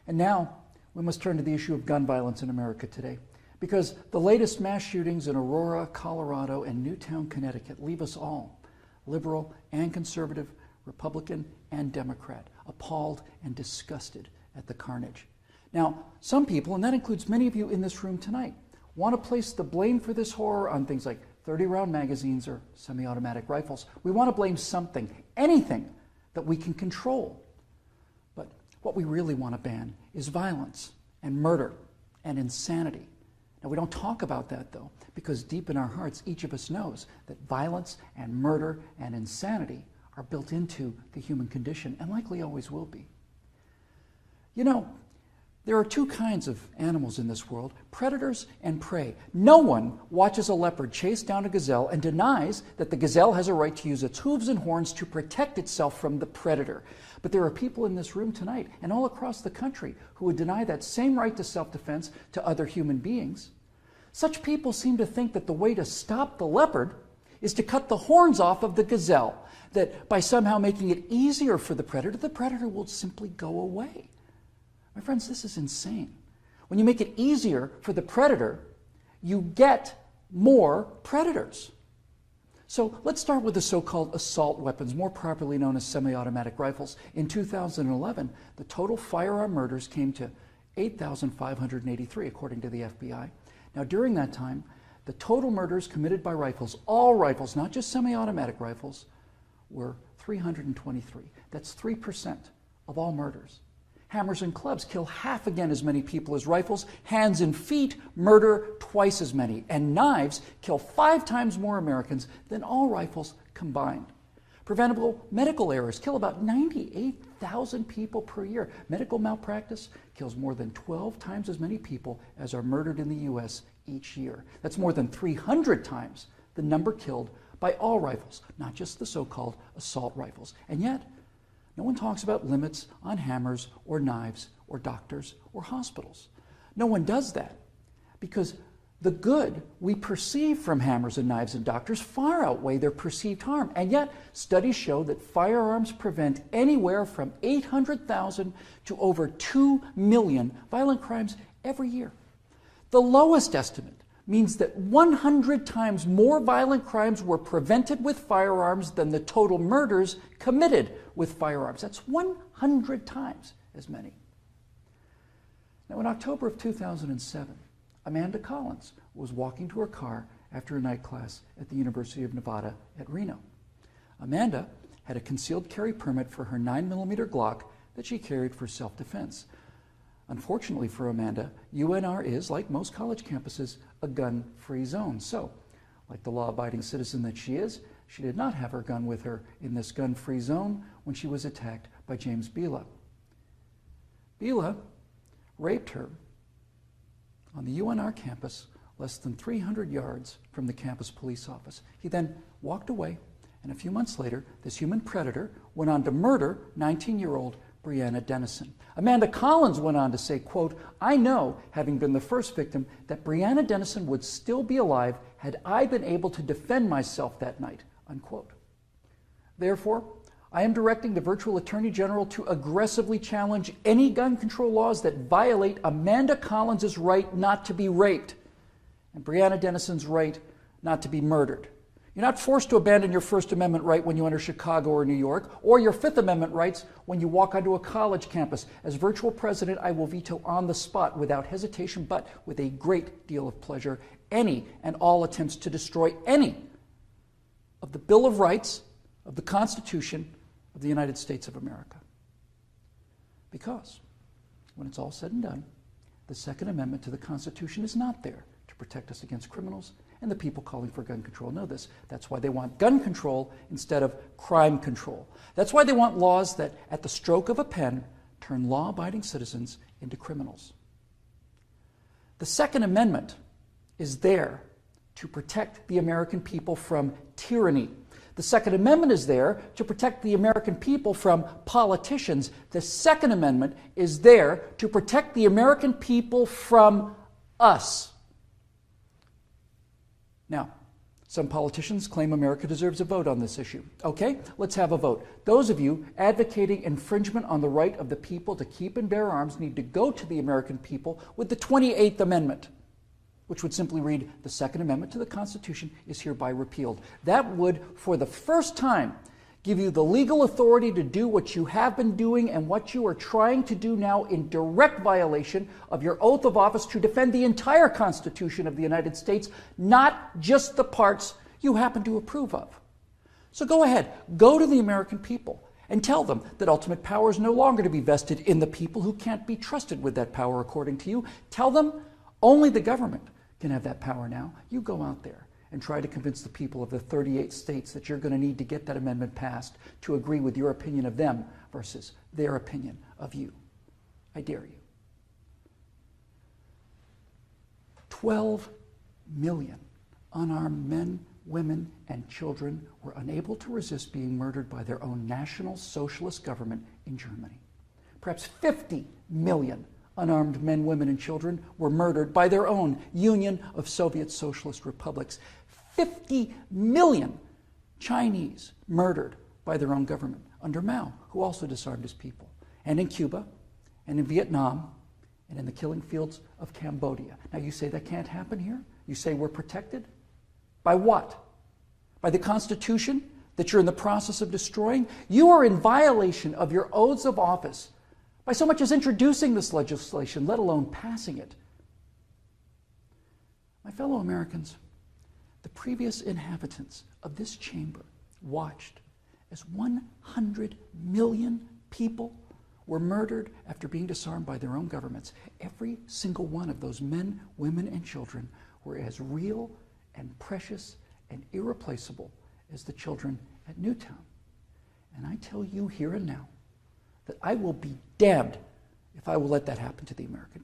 And now we must turn to the issue of gun violence in America today, because the latest mass shootings in Aurora, Colorado, and Newtown, Connecticut leave us all, liberal and conservative, Republican and Democrat, appalled and disgusted at the carnage. Now, some people, and that includes many of you in this room tonight, want to place the blame for this horror on things like 30-round magazines or semi-automatic rifles. We want to blame something, anything that we can control. But what we really want to ban is violence and murder and insanity. Now, we don't talk about that, though, because deep in our hearts, each of us knows that violence and murder and insanity are built into the human condition and likely always will be. You know, there are two kinds of animals in this world, predators and prey. No one watches a leopard chase down a gazelle and denies that the gazelle has a right to use its hooves and horns to protect itself from the predator. But there are people in this room tonight and all across the country who would deny that same right to self-defense to other human beings. Such people seem to think that the way to stop the leopard is to cut the horns off of the gazelle, that by somehow making it easier for the predator will simply go away. My friends, this is insane. When you make it easier for the predator, you get more predators. So let's start with the so-called assault weapons, more properly known as semi-automatic rifles. In 2011, the total firearm murders came to 8,583, according to the FBI. Now, during that time, the total murders committed by rifles, all rifles, not just semi-automatic rifles, were 323. That's 3% of all murders. Hammers and clubs kill half again as many people as rifles. Hands and feet murder twice as many. And knives kill 5 times more Americans than all rifles combined. Preventable medical errors kill about 98,000 people per year. Medical malpractice kills more than 12 times as many people as are murdered in the U.S. each year. That's more than 300 times the number killed by all rifles, not just the so-called assault rifles. And yet, no one talks about limits on hammers or knives or doctors or hospitals. No one does that because the good we perceive from hammers and knives and doctors far outweigh their perceived harm. And yet, studies show that firearms prevent anywhere from 800,000 to over 2 million violent crimes every year. The lowest estimate means that 100 times more violent crimes were prevented with firearms than the total murders committed with firearms. That's 100 times as many. Now, in October of 2007, Amanda Collins was walking to her car after a night class at the University of Nevada at Reno. Amanda had a concealed carry permit for her 9mm Glock that she carried for self-defense. Unfortunately for Amanda, UNR is, like most college campuses, a gun-free zone. So, like the law-abiding citizen that she is, she did not have her gun with her in this gun-free zone when she was attacked by James Bila. Bila raped her on the UNR campus less than 300 yards from the campus police office. He then walked away, and a few months later, this human predator went on to murder 19-year-old Breonna Dennison. Amanda Collins went on to say, quote, "I know, having been the first victim, that Breonna Dennison would still be alive had I been able to defend myself that night," unquote. Therefore, I am directing the virtual Attorney General to aggressively challenge any gun control laws that violate Amanda Collins' right not to be raped and Breonna Dennison's right not to be murdered. You're not forced to abandon your First Amendment right when you enter Chicago or New York, or your Fifth Amendment rights when you walk onto a college campus. As virtual president, I will veto on the spot, without hesitation, but with a great deal of pleasure, any and all attempts to destroy any of the Bill of Rights, of the Constitution of the United States of America. Because, when it's all said and done, the Second Amendment to the Constitution is not there to protect us against criminals, and the people calling for gun control know this. That's why they want gun control instead of crime control. That's why they want laws that, at the stroke of a pen, turn law-abiding citizens into criminals. The Second Amendment is there to protect the American people from tyranny. The Second Amendment is there to protect the American people from politicians. The Second Amendment is there to protect the American people from us. Now, Some politicians claim America deserves a vote on this issue. Okay, let's have a vote. Those of you advocating infringement on the right of the people to keep and bear arms need to go to the American people with the 28th Amendment, which would simply read, the Second Amendment to the Constitution is hereby repealed. That would, for the first time, give you the legal authority to do what you have been doing and what you are trying to do now in direct violation of your oath of office to defend the entire Constitution of the United States, not just the parts you happen to approve of. So go ahead, go to the American people and tell them that ultimate power is no longer to be vested in the people who can't be trusted with that power according to you. Tell them only the government can have that power now. You go out there and try to convince the people of the 38 states that you're going to need to get that amendment passed to agree with your opinion of them versus their opinion of you. I dare you. 12 million unarmed men, women, and children were unable to resist being murdered by their own National Socialist government in Germany. Perhaps 50 million unarmed men, women, and children were murdered by their own Union of Soviet Socialist Republics. 50 million Chinese murdered by their own government under Mao, who also disarmed his people. And in Cuba, and in Vietnam, and in the killing fields of Cambodia. Now you say that can't happen here? You say we're protected? By what? By the Constitution that you're in the process of destroying? You are in violation of your oaths of office by so much as introducing this legislation, let alone passing it. My fellow Americans, the previous inhabitants of this chamber watched as 100 million people were murdered after being disarmed by their own governments. Every single one of those men, women, and children were as real and precious and irreplaceable as the children at Newtown. And I tell you here and now that I will be damned if I will let that happen to the American